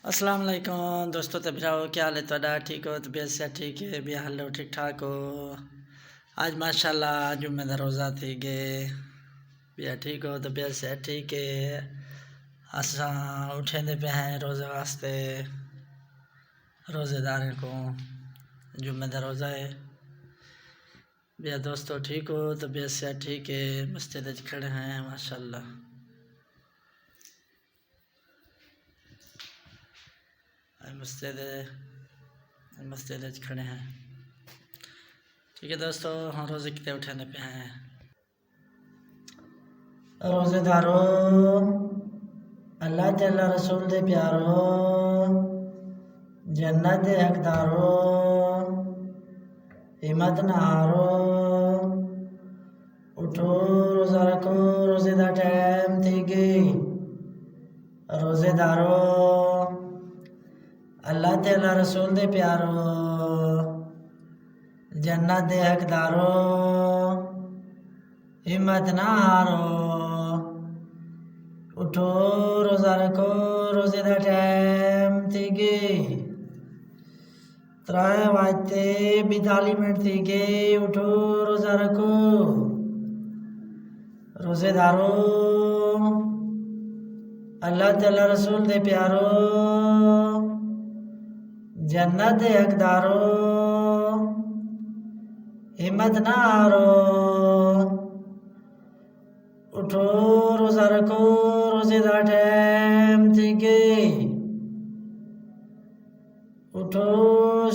अस्सलाम वालेकुम दोस्तों ते भराओ क्या हाल है तुहाडा ठीक हो तबीयत से ठीक है भी हाल हो ठीक ठाक हो। आज माशाल्लाह जुम्मे का रोज़ा थी गए भी ठीक हो तबीयत से ठीक है। असा उठे पे हैं रोज़े वास्ते रोज़ेदार को जुम्मे का रोज़ा है भैया दोस्तों ठीक हो तबीयत से ठीक है। मस्जिद खड़े हैं माशाल्लाह मस्जिद खड़े हैं। ठीक है दोस्तों हम रोज़े कितने उठाने पे हैं रोज़ेदारो अल्लाह तेला रसूल दे प्यारो जन्नत दे हकदारो हिम्मत ना हारो उठो रोज़ा रखो रोज़े दा टाइम थी गई। रोज़ेदारो अल्लाह तेला रसूल दे प्यारो जन्नत दे हकदारो हिम्मत ना हारो उठो रोज़ा रखो रोज़े दा टाइम थी गई। 3 बजते 42 मिनट थी गए उठो रोज़ा रखो रोज़ेदारो अल्लाह तेला रसूल दे प्यारो जन्नत दे हकदारो हिम्मत ना हारो उठो रोज़ा रखो रोज़े दा टाइम थी गई। उठो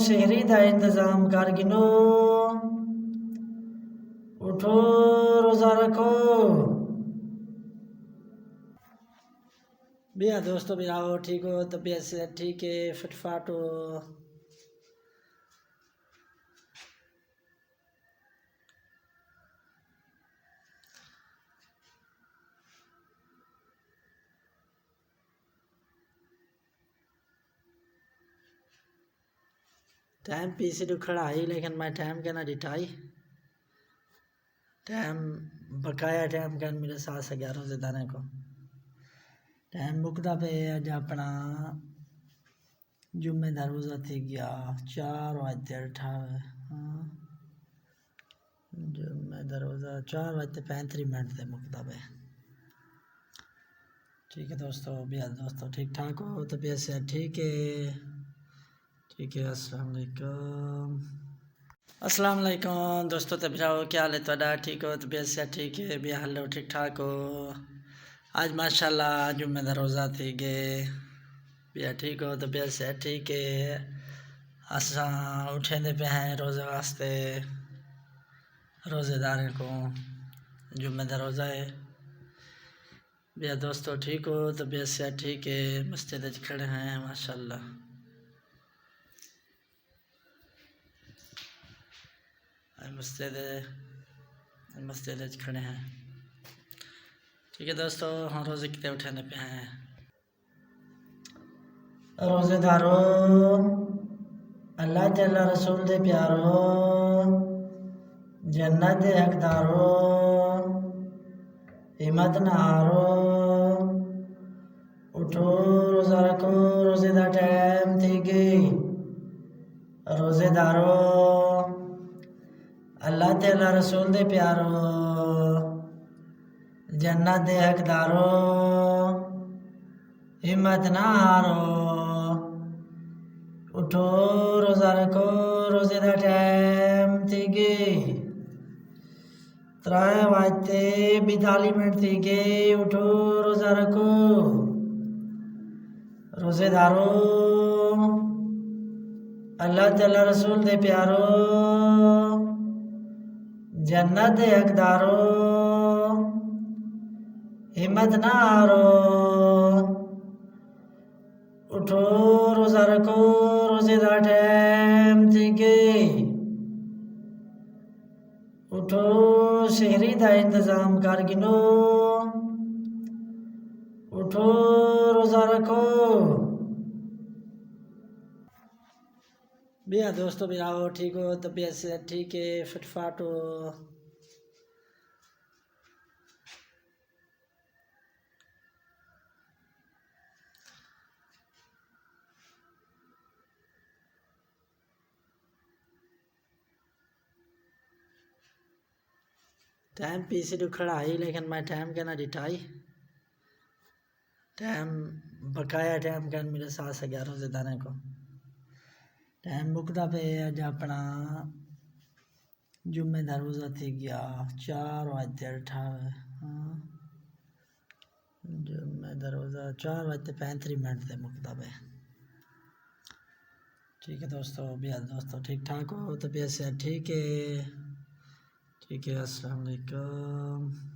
शहरी दा इंतज़ाम कर गिनो उठो रोज़ा रखो भैया दोस्तों भी आओ ठीक हो तबीयत से ठीक है फिटफाट हो। टाइम पीछे तो खड़ा ही लेकिन मैं टाइम कहना डिटाई टाइम बकाया टाइम कहना मेरे साथ से 11 से दाने को टाइम मुकदा पे अज अपना जुम्मे का रोज़ा थी गया 4:18 जुम्मे का रोज़ा 4:35 से मुकदा पे। ठीक है दोस्तों भैया दोस्तों ठीक ठाक हो तबीयत से ठीक है ठीक है। अस्सलाम वालेकुम दोस्तों ते भराओ क्या हाल है तुहाडा ठीक हो तबीयत से ठीक है भी हाल हो ठीक ठाक हो। आज माशाल्लाह जुम्मे का रोज़ा थी गए भैया ठीक हो तबीयत से ठीक है। असा उठे पे हैं रोज़े वास्ते रोज़ेदार को जुम्मे का रोज़ा है भैया दोस्तों ठीक हो तबीयत से ठीक है। मस्जिद खड़े हैं माशाल्लाह मस्जिद खड़े हैं। ठीक है दोस्तों हम रोज़े कितने उठाने पे हैं रोज़ेदारो अल्लाह तेला रसूल दे प्यारो जन्नत दे हकदारो हिम्मत ना हारो उठो रोज़ा रखो रोज़े दा टाइम थी गई। रोज़ेदारो अल्लाह तेला रसूल दे प्यारो जन्नत दे हकदारो हिम्मत ना हारो उठो रोज़ा रखो रोज़े दा टाइम थी गई। 3 बजते 42 मिनट थी गए उठो रोज़ा रखो रोज़ेदारो अल्लाह तेला रसूल दे प्यारो जन्नत दे हकदारो हिम्मत ना हारो उठो रोज़ा रखो रोज़े दा टाइम थी गई। उठो शहरी दा इंतज़ाम कर गिनो उठो रोज़ा रखो भैया दोस्तों भी आओ ठीक हो तबीयत से ठीक है फिटफाट हो। टाइम पीसी तो खड़ा ही, लेकिन मैं टाइम कहना डिटाई टाइम बकाया टाइम का मेरे 7:11 से दाने को टाइम मुकदा पे अज अपना जुम्मे का रोज़ा थी गया 4:18। हाँ, जुम्मे का रोज़ा 4:35 से मुकदा पे। ठीक है दोस्तों, भैया दोस्तों ठीक ठाक हो तो भैया ठीक है। ठीक है, अस्सलाम वालेकुम।